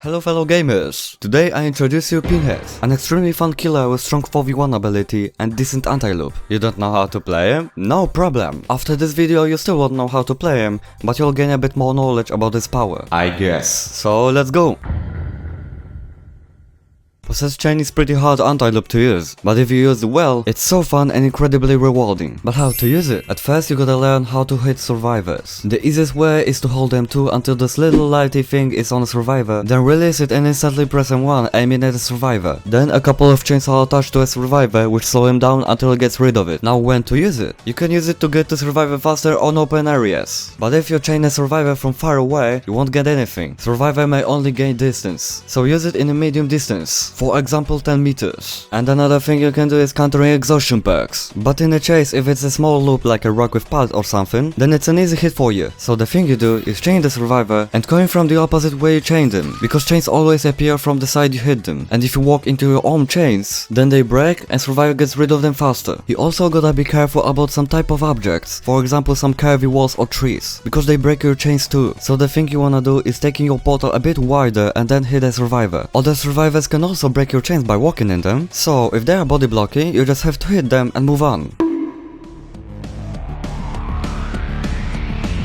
Hello fellow gamers! Today I introduce you Pinhead, an extremely fun killer with strong 4v1 ability and decent anti-loop. You don't know how to play him? No problem! After this video you still won't know how to play him, but you'll gain a bit more knowledge about his power, I guess. So let's go! Possess Chain is pretty hard anti-loop to use, but if you use it well, it's so fun and incredibly rewarding. But how to use it? At first you gotta learn how to hit survivors. The easiest way is to hold M2 until this little lighty thing is on a survivor, then release it and instantly press M1 aiming at the survivor. Then a couple of chains are attached to a survivor which slow him down until it gets rid of it. Now when to use it? You can use it to get to survivor faster on open areas. But if you chain a survivor from far away, you won't get anything. Survivor may only gain distance, so use it in a medium distance. For example 10 meters. And another thing you can do is countering exhaustion perks. But in a chase, if it's a small loop like a rock with pulse or something, then it's an easy hit for you. So the thing you do is chain the survivor and going from the opposite way you chain them, because chains always appear from the side you hit them. And if you walk into your own chains, then they break and survivor gets rid of them faster. You also gotta be careful about some type of objects, for example some curvy walls or trees, because they break your chains too. So the thing you wanna do is taking your portal a bit wider and then hit a survivor. Other survivors can also break your chains by walking in them, so if they are body blocking, you just have to hit them and move on.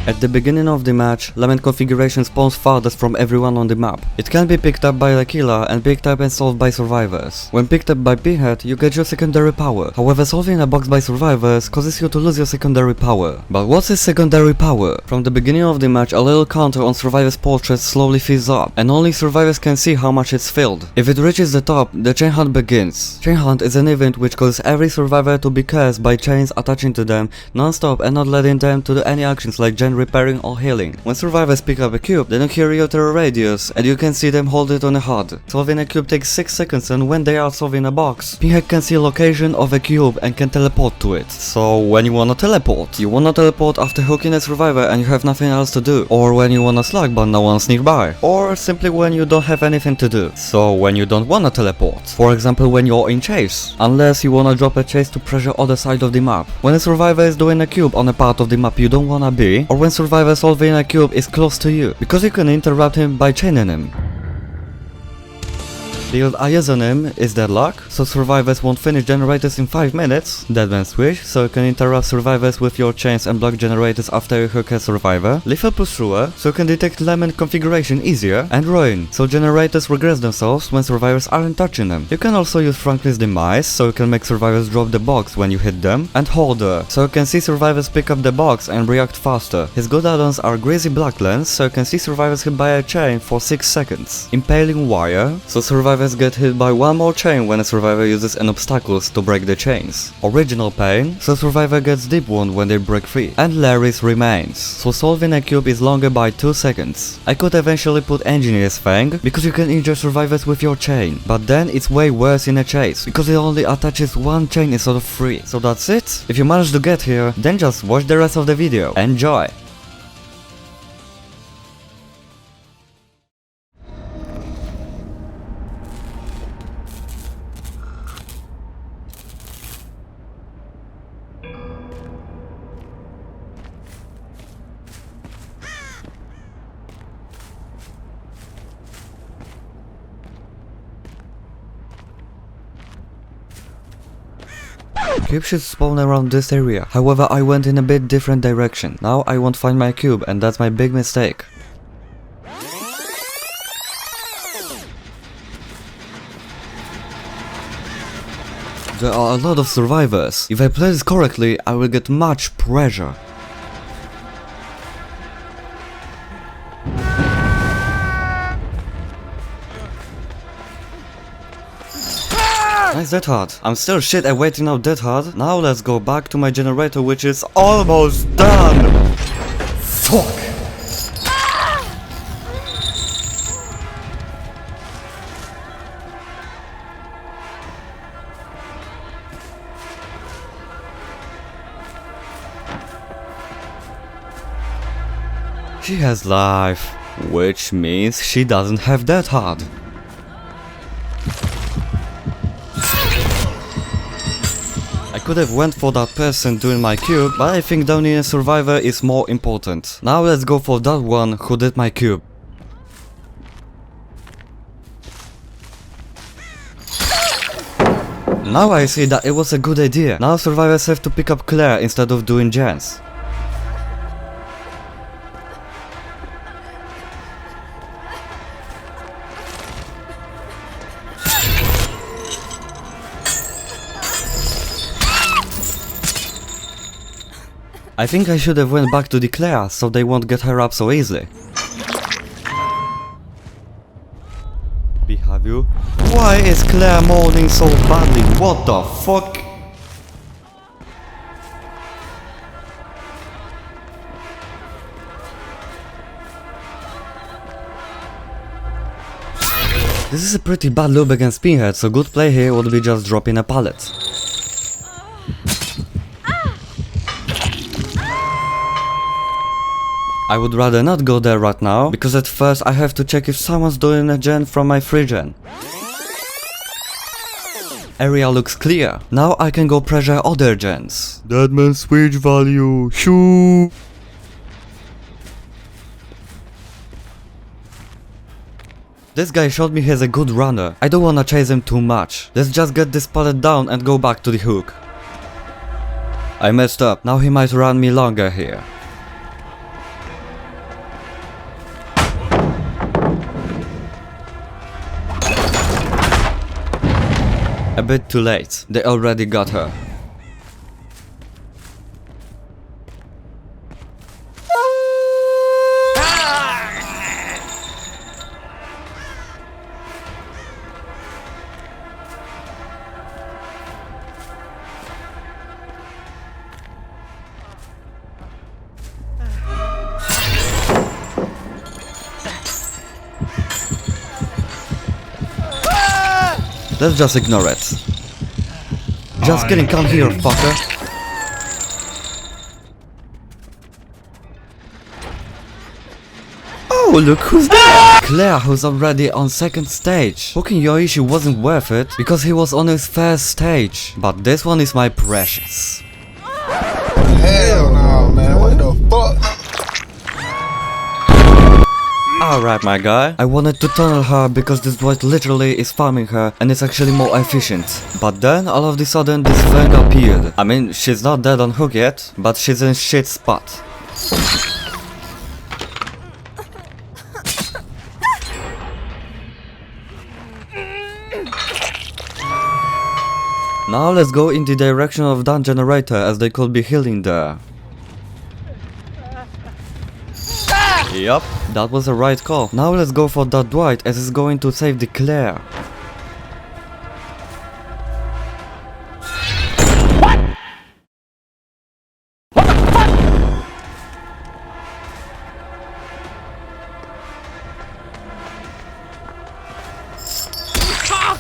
At the beginning of the match, Lament configuration spawns farthest from everyone on the map. It can be picked up by the killer and picked up and solved by survivors. When picked up by Pinhead, you get your secondary power. However, solving a box by survivors causes you to lose your secondary power. But what's his secondary power? From the beginning of the match, a little counter on survivor's portrait slowly fills up, and only survivors can see how much it's filled. If it reaches the top, the chain hunt begins. Chain hunt is an event which causes every survivor to be cursed by chains attaching to them non-stop and not letting them to do any actions like repairing or healing. When survivors pick up a cube, they don't carry out a radius and you can see them hold it on a HUD. Solving a cube takes 6 seconds, and when they are solving a box, Pinhead can see location of a cube and can teleport to it. So when you wanna teleport after hooking a survivor and you have nothing else to do, or when you wanna slug but no one's nearby, or simply when you don't have anything to do. So when you don't wanna teleport, for example when you're in chase, unless you wanna drop a chase to pressure other side of the map. When a survivor is doing a cube on a part of the map you don't wanna be, or when survivor solving a cube is close to you, because you can interrupt him by chaining him. The old I use on him is deadlock, so survivors won't finish generators in 5 minutes. Deadman switch, so you can interrupt survivors with your chains and block generators after you hook a survivor. Lethal pursuer, so you can detect Lament configuration easier. And ruin, so generators regress themselves when survivors aren't touching them. You can also use Franklin's demise, so you can make survivors drop the box when you hit them. And holder, so you can see survivors pick up the box and react faster. His good add-ons are greasy black lens, so you can see survivors hit by a chain for 6 seconds. Impaling wire, so survivors get hit by one more chain when a survivor uses an obstacles to break the chains. Original pain, so survivor gets deep wound when they break free. And Larry's remains, so solving a cube is longer by 2 seconds. I could eventually put Engineer's Fang, because you can injure survivors with your chain, but then it's way worse in a chase, because it only attaches one chain instead of 3. So that's it. If you managed to get here, then just watch the rest of the video. Enjoy! Cube should spawn around this area, however I went in a bit different direction. Now I won't find my cube and that's my big mistake. There are a lot of survivors. If I play this correctly, I will get much pressure. Nice death hard. I'm still shit at waiting out death hard. Now let's go back to my generator which is almost done. Fuck. She has life, which means she doesn't have death hard. I could have went for that person doing my cube, but I think downing a survivor is more important. Now let's go for that one who did my cube. Now I see that it was a good idea. Now survivors have to pick up Claire instead of doing gens. I think I should have went back to the Claire so they won't get her up so easily. Have you? Why is Claire moaning so badly? What the fuck? This is a pretty bad loop against Pinhead, so good play here would be just dropping a pallet. I would rather not go there right now, because at first I have to check if someone's doing a gen from my free gen. Area looks clear. Now I can go pressure other gens. That man switch value. Shoo! This guy showed me he's a good runner. I don't wanna chase him too much. Let's just get this pallet down and go back to the hook. I messed up. Now he might run me longer here. A bit too late. They already got her. Let's just ignore it. Just kidding, come here, fucker. Oh, look who's there! Claire, who's already on second stage. Hooking Yoichi wasn't worth it, because he was on his first stage. But this one is my precious. Hell no, man, what the fuck? Alright, my guy. I wanted to tunnel her because this droid literally is farming her and it's actually more efficient. But then all of a sudden this thing appeared. I mean, she's not dead on hook yet, but she's in shit spot. Now let's go in the direction of that generator as they could be healing there. Yup, that was the right call. Now let's go for that Dwight as it's going to save the Claire. What? What the fuck?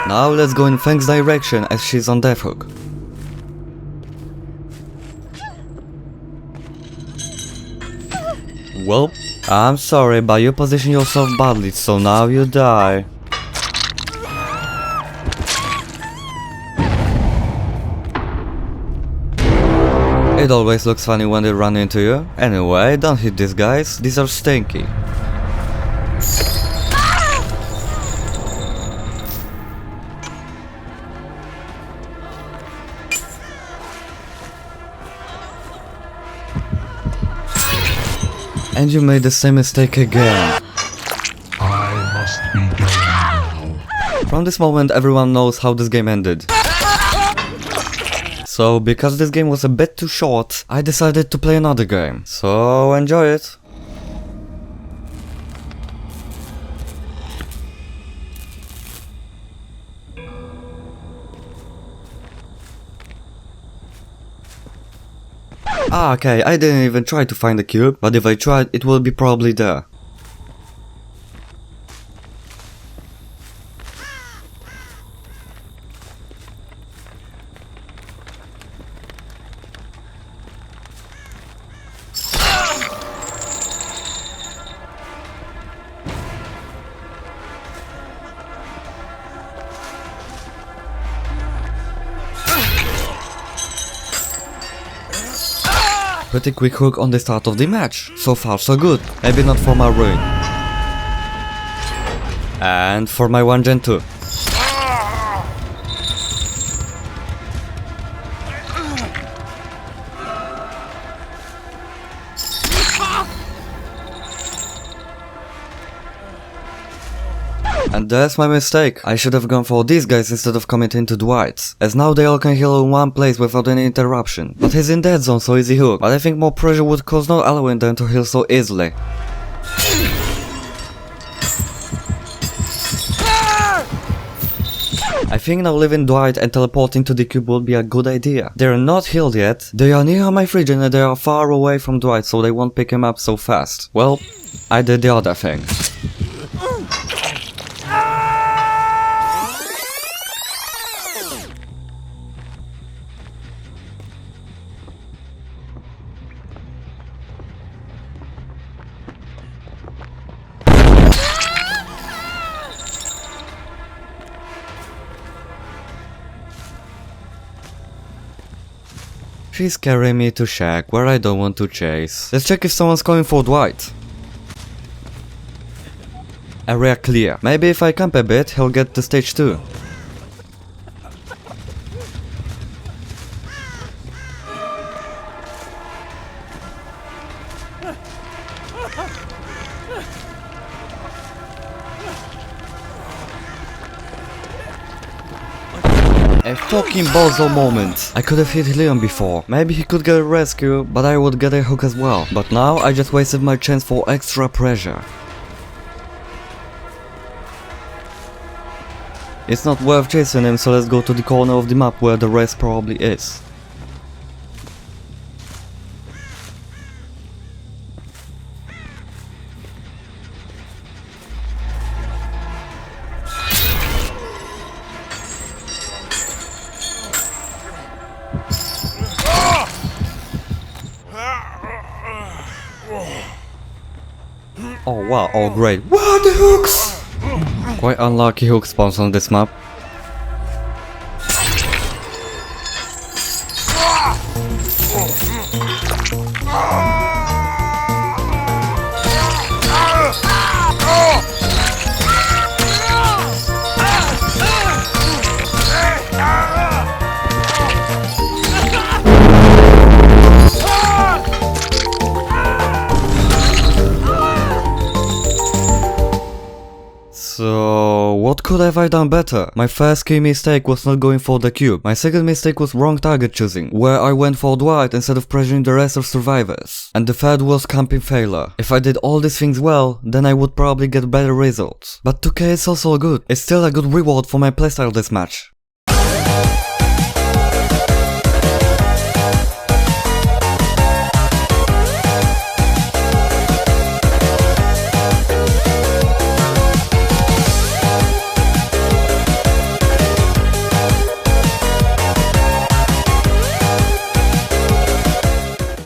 Now let's go in Feng's direction as she's on death hook. Well, I'm sorry, but you position yourself badly, so now you die. It always looks funny when they run into you. Anyway, don't hit these guys, these are stinky. And you made the same mistake again. I must be going now. From this moment everyone knows how this game ended. So because this game was a bit too short, I decided to play another game. So enjoy it. Ah, okay, I didn't even try to find the cube, but if I tried, it will be probably there. Pretty quick hook on the start of the match. So far so good. Maybe not for my ruin. And for my 1 Gen 2. And that's my mistake. I should have gone for these guys instead of committing to Dwight's, as now they all can heal in one place without any interruption. But he's in dead zone, so easy hook. But I think more pressure would cause not allowing them to heal so easily. I think now leaving Dwight and teleporting to the cube would be a good idea. They're not healed yet, they are near my fridge and they are far away from Dwight, so they won't pick him up so fast. Well, I did the other thing. She's carrying me to Shack, where I don't want to chase. Let's check if someone's coming for Dwight. Area clear. Maybe if I camp a bit, he'll get to stage 2. A fucking bozo moment. I could have hit Leon before. Maybe he could get a rescue, but I would get a hook as well. But now I just wasted my chance for extra pressure. It's not worth chasing him, so let's go to the corner of the map where the rest probably is. Oh wow, oh great. What the hooks? Quite unlucky hook spawns on this map. So, what could have I done better? My first key mistake was not going for the cube. My second mistake was wrong target choosing, where I went for Dwight instead of pressuring the rest of survivors. And the third was camping failure. If I did all these things well, then I would probably get better results. But 2k is also good. It's still a good reward for my playstyle this match.